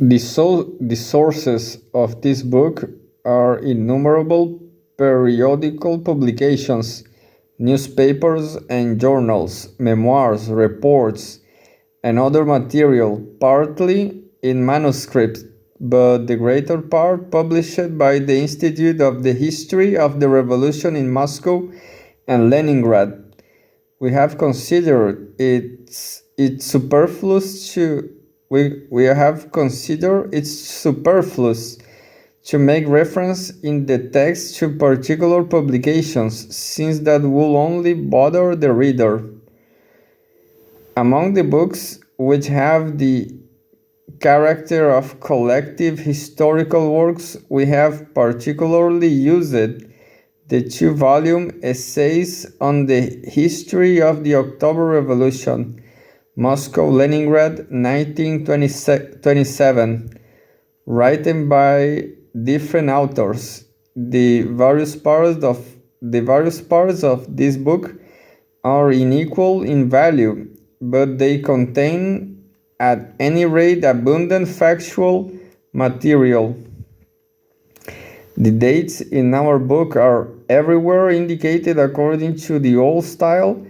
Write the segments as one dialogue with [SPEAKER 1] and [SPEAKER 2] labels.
[SPEAKER 1] The sources of this book are innumerable periodical publications, newspapers and journals, memoirs, reports, and other material, partly in manuscript, but the greater part published by the Institute of the History of the Revolution in Moscow and Leningrad. We have considered it's superfluous to we have considered it's superfluous to make reference in the text to particular publications, since that will only bother the reader. Among the books which have the character of collective historical works, we have particularly used the two-volume essays on the history of the October Revolution, Moscow, Leningrad, 1927, written by different authors. The various parts of this book are unequal in value, but they contain at any rate abundant factual material. The dates in our book are everywhere indicated according to the old style,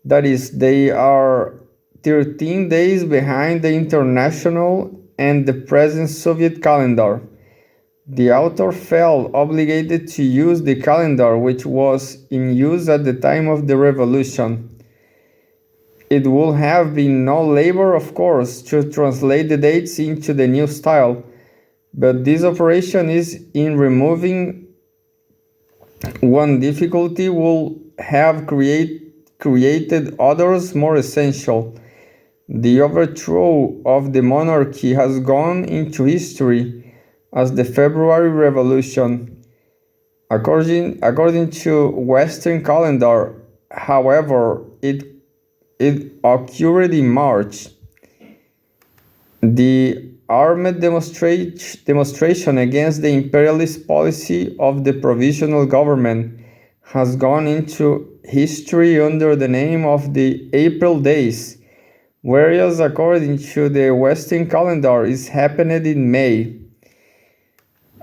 [SPEAKER 1] that is, they are 13 days behind the international and the present Soviet calendar. The author felt obligated to use the calendar which was in use at the time of the revolution. It would have been no labor, of course, to translate the dates into the new style, but this operation is in removing one difficulty will have created others more essential. The overthrow of the monarchy has gone into history as the February Revolution. According to Western calendar, however, it occurred in March. The armed demonstration against the imperialist policy of the provisional government has gone into history under the name of the April Days, whereas according to the Western calendar is happened in May.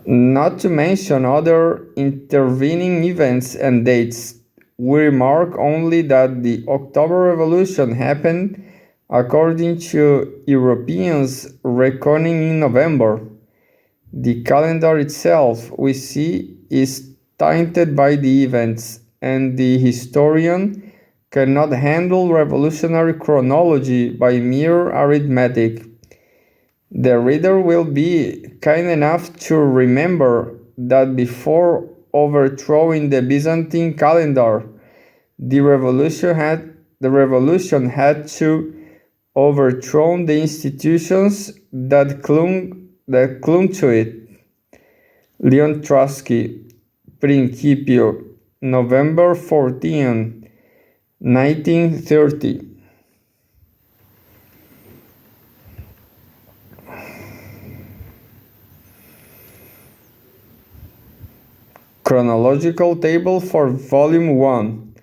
[SPEAKER 1] Not to mention other intervening events and dates, we remark only that the October Revolution happened according to Europeans reckoning in November. The calendar itself, we see, is tainted by the events, and the historian cannot handle revolutionary chronology by mere arithmetic. The reader will be kind enough to remember that before overthrowing the Byzantine calendar, the revolution had to overthrow the institutions that clung to it. Leon Trotsky, Principio, November 14, 1930. Chronological table for Volume 1,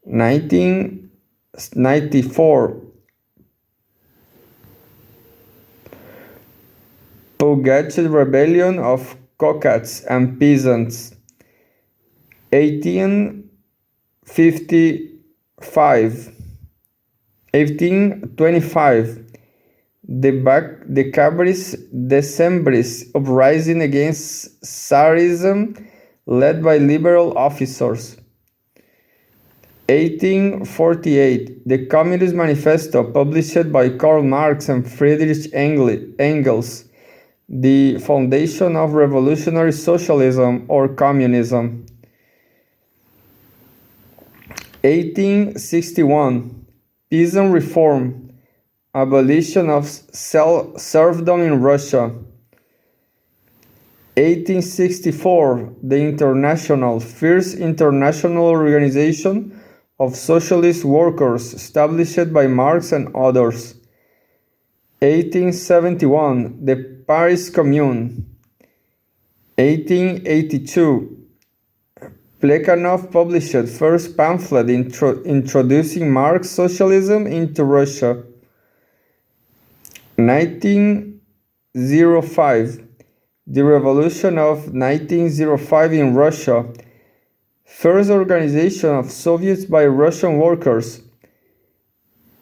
[SPEAKER 1] 1994. Pugatched Rebellion of Cossacks and Peasants, 1825. 1825. The Cabris Decembris uprising against Tsarism led by liberal officers. 1848. The Communist Manifesto published by Karl Marx and Friedrich Engels, the foundation of revolutionary socialism or communism. 1861. Peasant reform, abolition of serfdom in Russia. 1864. The International, first international organization of socialist workers established by Marx and others. 1871. The Paris Commune. 1882. Plekhanov published first pamphlet introducing Marx socialism into Russia. 19 1905, the Revolution of 1905 in Russia, first organization of Soviets by Russian workers.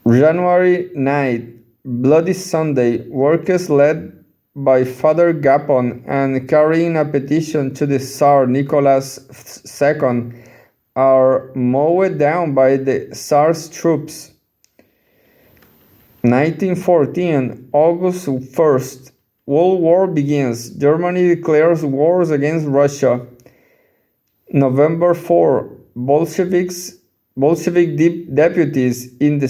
[SPEAKER 1] January 9, Bloody Sunday, workers led by Father Gapon and carrying a petition to the Tsar Nicholas II are mowed down by the Tsar's troops. 1914, August 1st, World War begins. Germany declares wars against Russia. November 4, Bolshevik deputies in the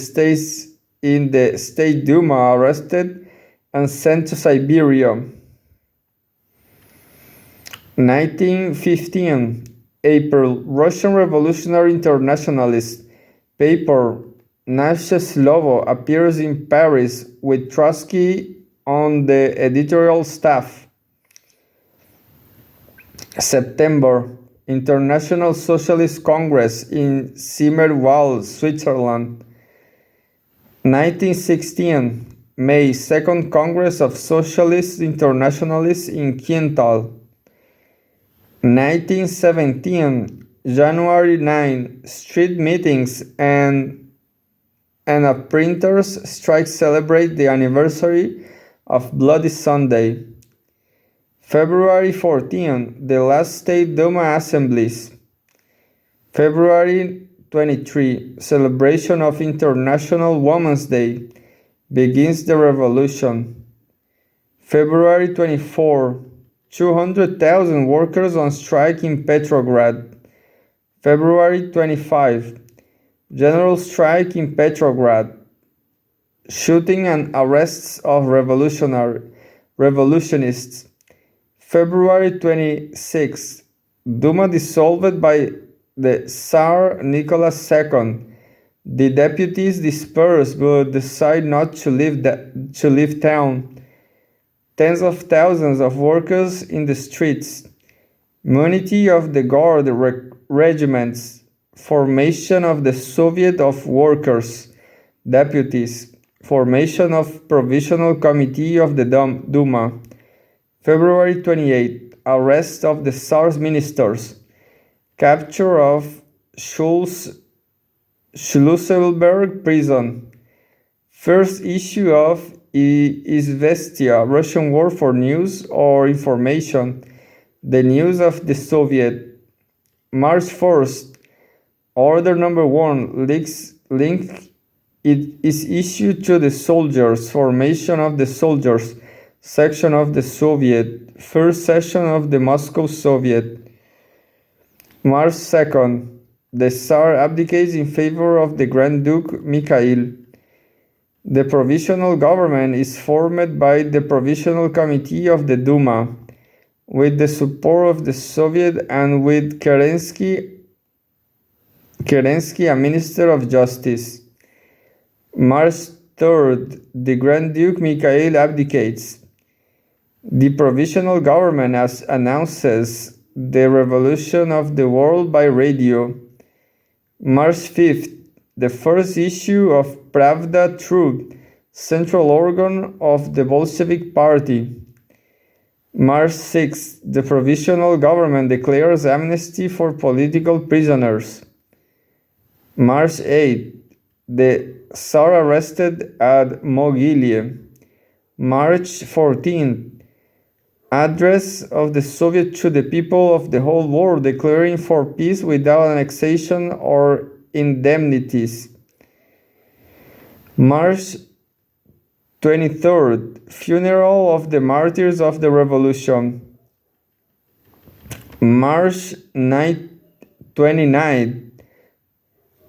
[SPEAKER 1] State Duma arrested and sent to Siberia. 1915, April, Russian Revolutionary Internationalist paper Naše Slovo appears in Paris with Trotsky on the editorial staff. September, International Socialist Congress in Zimmerwald, Switzerland. 1916, May, Second Congress of Socialist Internationalists in Kiental. 1917, January 9, street meetings and a printers' strike celebrate the anniversary of Bloody Sunday. February 14, the last State Duma assemblies. February 23, celebration of International Women's Day, begins the revolution. February 24, 200,000 workers on strike in Petrograd. February 25, general strike in Petrograd, shooting and arrests of revolutionists. February 26, Duma dissolved by the Tsar Nicholas II. The deputies disperse but decide not to leave town. Tens of thousands of workers in the streets. Unity of the Guard regiments. Formation of the Soviet of Workers, deputies. Formation of Provisional Committee of the Duma. February 28, arrest of the Tsar's ministers. Capture of Schlusselburg prison. First issue of Izvestia, Russian word for news or information. The news of the Soviet. March 1st, Order Number 1 link it is issued to the soldiers. Formation of the soldiers. Section of the Soviet. First session of the Moscow Soviet. March 2nd, the Tsar abdicates in favor of the Grand Duke Mikhail. The provisional government is formed by the Provisional Committee of the Duma, with the support of the Soviet and with Kerensky, a Minister of Justice. March 3rd, the Grand Duke Mikhail abdicates. The provisional government announces the revolution of the world by radio. March 5th, the first issue of Pravda Trub, central organ of the Bolshevik Party. March 6th, the provisional government declares amnesty for political prisoners. March 8th, the Tsar arrested at Mogilye. March 14th, address of the Soviet to the people of the whole world declaring for peace without annexation or indemnities. March 23rd, funeral of the martyrs of the revolution. March 29th,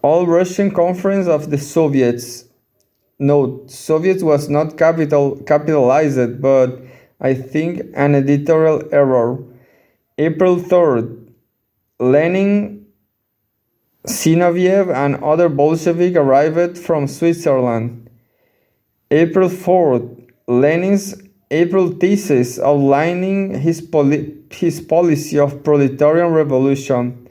[SPEAKER 1] All Russian Conference of the Soviets. Note, Soviets was not capitalized, but I think an editorial error. April 3rd, Lenin, Zinoviev, and other Bolshevik arrived from Switzerland. April 4th, Lenin's April thesis outlining his policy of proletarian revolution.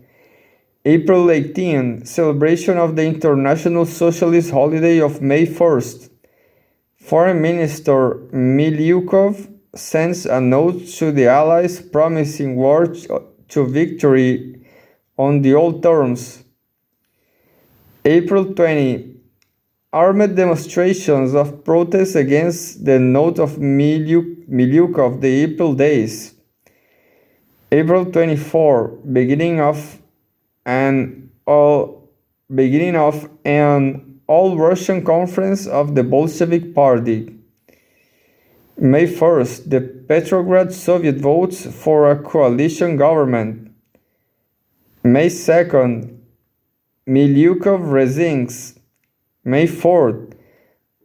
[SPEAKER 1] April 18, celebration of the International Socialist holiday of May 1st. Foreign Minister Milyukov sends a note to the Allies promising war to victory on the old terms. April 20. Armed demonstrations of protest against the note of Miliuk of the April days. April 24. Beginning of an all-Russian conference of the Bolshevik Party. May 1st. The Petrograd Soviet votes for a coalition government. May 2nd. Milyukov resigns. May 4th.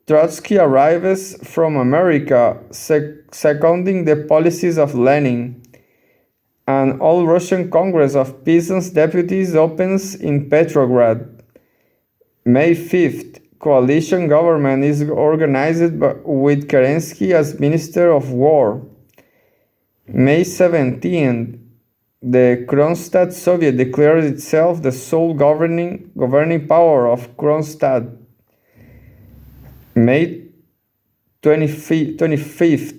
[SPEAKER 1] Trotsky arrives from America, seconding the policies of Lenin. An all-Russian Congress of Peasants' Deputies opens in Petrograd. May 5th. Coalition government is organized with Kerensky as Minister of War. May 17th. The Kronstadt Soviet declares itself the sole governing power of Kronstadt. May 25th.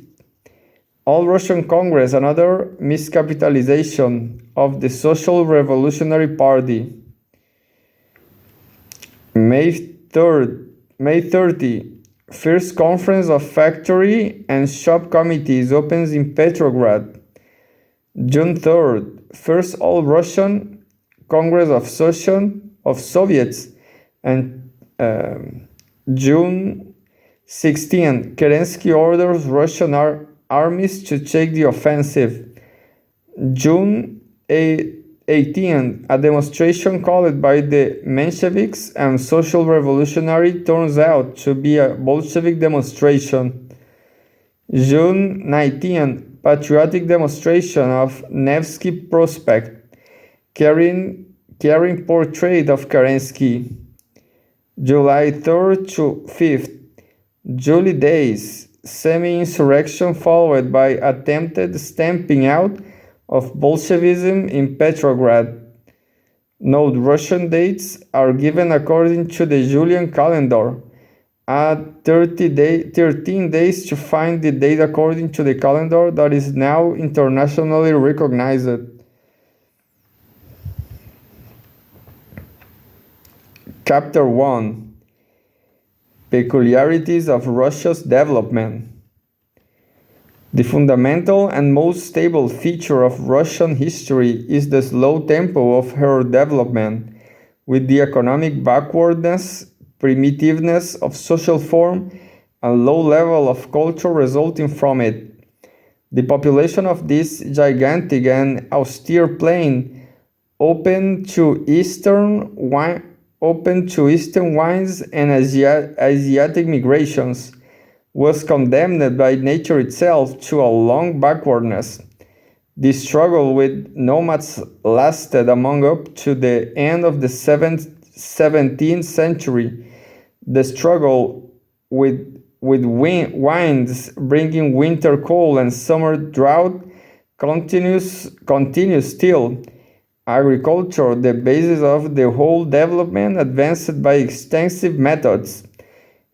[SPEAKER 1] All-Russian Congress, another miscapitalization of the Social Revolutionary Party. May 30. First Conference of Factory and Shop Committees opens in Petrograd. June 3rd. First All-Russian Congress of Soviets, and June 16th. Kerensky orders Russian armies to take the offensive. June 18th. A demonstration called by the Mensheviks and Social Revolutionary turns out to be a Bolshevik demonstration. June 19th. Patriotic demonstration of Nevsky Prospect, carrying portrait of Kerensky. July 3rd to 5th. July days. Semi-insurrection followed by attempted stamping out of Bolshevism in Petrograd. Note: Russian dates are given according to the Julian calendar. Add 13 days to find the date according to the calendar that is now internationally recognized. Chapter 1. Peculiarities of Russia's development. The fundamental and most stable feature of Russian history is the slow tempo of her development, with the economic backwardness, primitiveness of social form, and low level of culture resulting from it. The population of this gigantic and austere plain, open to Eastern wines and Asiatic migrations, was condemned by nature itself to a long backwardness. The struggle with nomads lasted up to the end of the 17th century. The struggle with winds bringing winter cold and summer drought continues still. Agriculture, the basis of the whole development, advanced by extensive methods.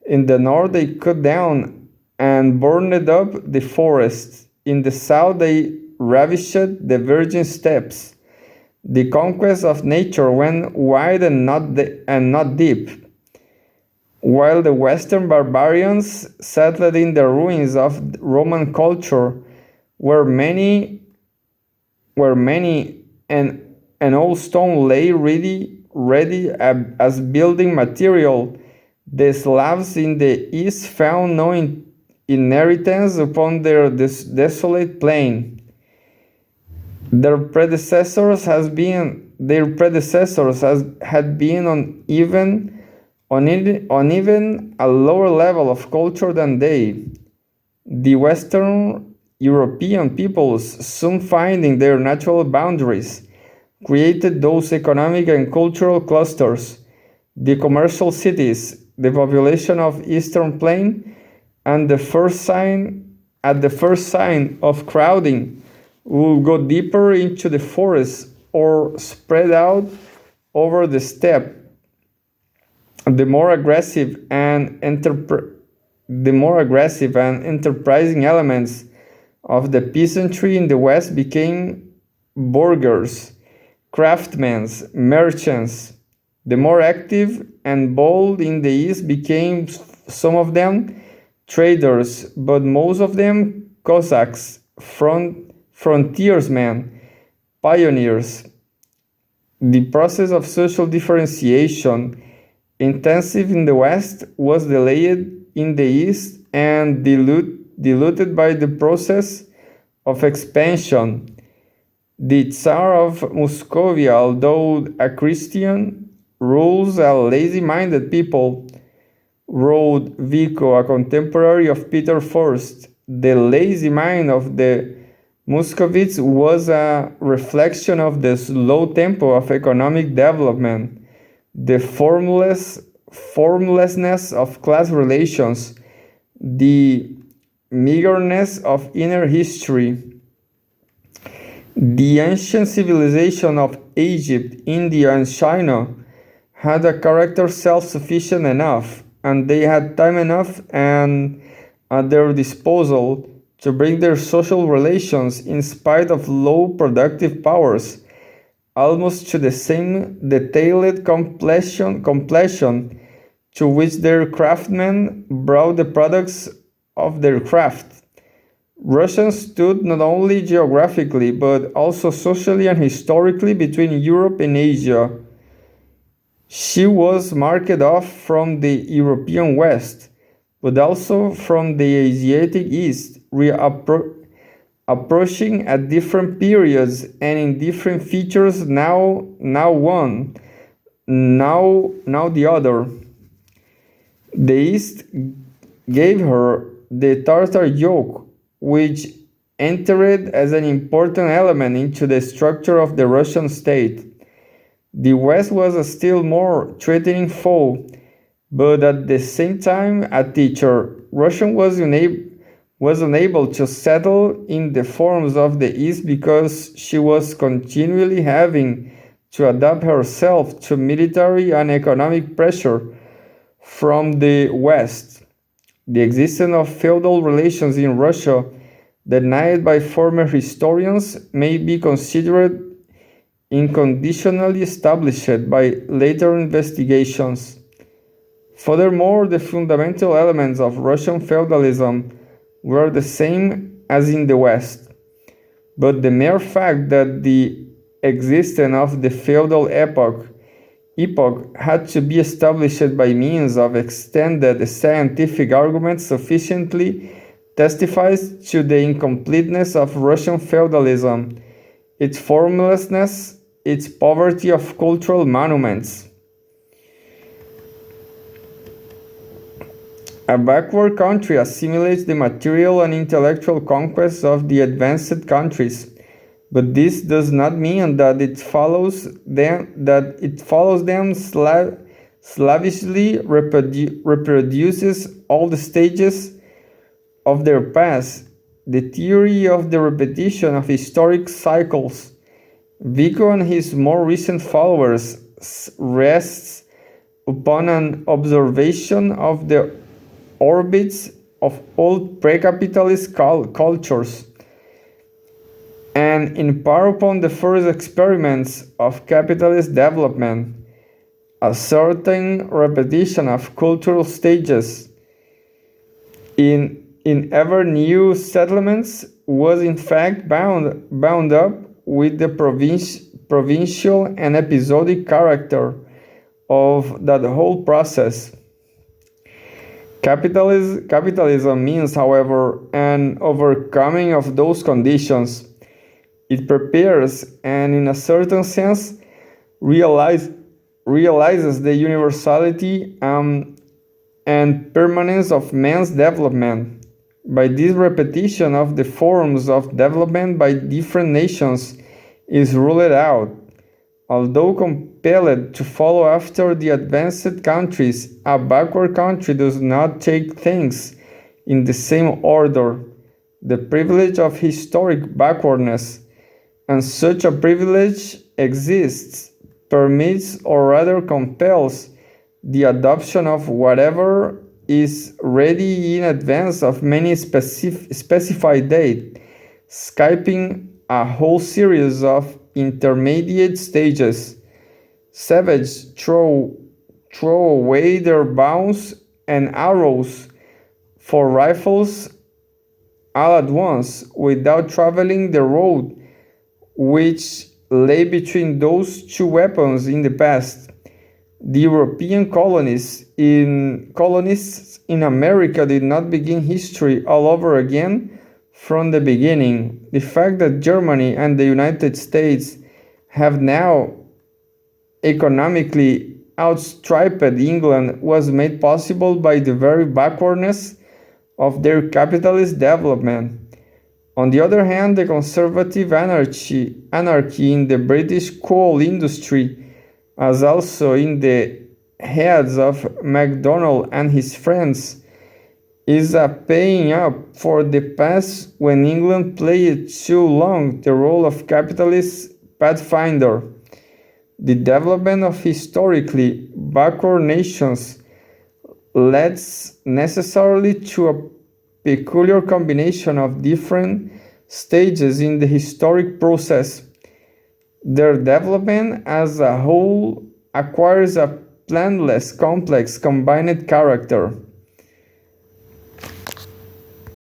[SPEAKER 1] In the north they cut down and burned up the forests. In the south they ravished the virgin steppes. The conquest of nature went wide and not deep. While the Western barbarians settled in the ruins of Roman culture, where many and old stone lay ready as building material, the Slavs in the east found no inheritance upon their desolate plain. Their predecessors had been on even a lower level of culture than they. The Western European peoples, soon finding their natural boundaries, created those economic and cultural clusters, the commercial cities, the population of Eastern Plain, and at the first sign of crowding, will go deeper into the forest or spread out over the steppe. The more aggressive and enterprising elements of the peasantry in the West became burghers, craftsmen, merchants. The more active and bold in the East became, some of them, traders, but most of them Cossacks, frontiersmen, pioneers. The process of social differentiation, intensive in the West, was delayed in the East and diluted by the process of expansion. The Tsar of Muscovia, although a Christian, rules a lazy-minded people, wrote Vico, a contemporary of Peter I. The lazy mind of the Muscovites was a reflection of the slow tempo of economic development, the formlessness of class relations, the meagerness of inner history. The ancient civilization of Egypt, India, and China had a character self-sufficient enough, and they had time enough and at their disposal to bring their social relations, in spite of low productive powers, almost to the same detailed completion to which their craftsmen brought the products of their craft. Russia stood not only geographically but also socially and historically between Europe and Asia. She was marked off from the European West, but also from the Asiatic East, approaching at different periods and in different features, now one, now the other. The East gave her the Tartar yoke, which entered as an important element into the structure of the Russian state. The West was a still more threatening foe, but at the same time a teacher. Russia was unable to settle in the forms of the East because she was continually having to adapt herself to military and economic pressure from the West. The existence of feudal relations in Russia, denied by former historians, may be considered unconditionally established by later investigations. Furthermore, the fundamental elements of Russian feudalism were the same as in the West, but the mere fact that the existence of the feudal epoch had to be established by means of extended scientific arguments sufficiently testifies to the incompleteness of Russian feudalism, its formlessness, its poverty of cultural monuments. A backward country assimilates the material and intellectual conquests of the advanced countries, but this does not mean that it follows them slavishly reproduces all the stages of their past. The theory of the repetition of historic cycles, Vico and his more recent followers, rests upon an observation of the orbits of old pre-capitalist cultures, and in part upon the first experiments of capitalist development. A certain repetition of cultural stages in ever new settlements was in fact bound up with the provincial and episodic character of that whole process. Capitalism means, however, an overcoming of those conditions. It prepares and, in a certain sense, realizes the universality and permanence of man's development. By this repetition of the forms of development by different nations is ruled out. Although compelled to follow after the advanced countries, a backward country does not take things in the same order. The privilege of historic backwardness, and such a privilege exists, permits or rather compels the adoption of whatever is ready in advance of many specified date. skipping a whole series of intermediate stages. Savages throw away their bows and arrows for rifles all at once, without traveling the road which lay between those two weapons in the past. The European colonists in America did not begin history all over again from the beginning. The fact that Germany and the United States have now economically outstripped England was made possible by the very backwardness of their capitalist development. On the other hand, the conservative anarchy in the British coal industry, as also in the heads of MacDonald and his friends, is a paying up for the past when England played too long the role of capitalist pathfinder. The development of historically backward nations leads necessarily to a peculiar combination of different stages in the historic process. Their development as a whole acquires a planless, complex, combined character.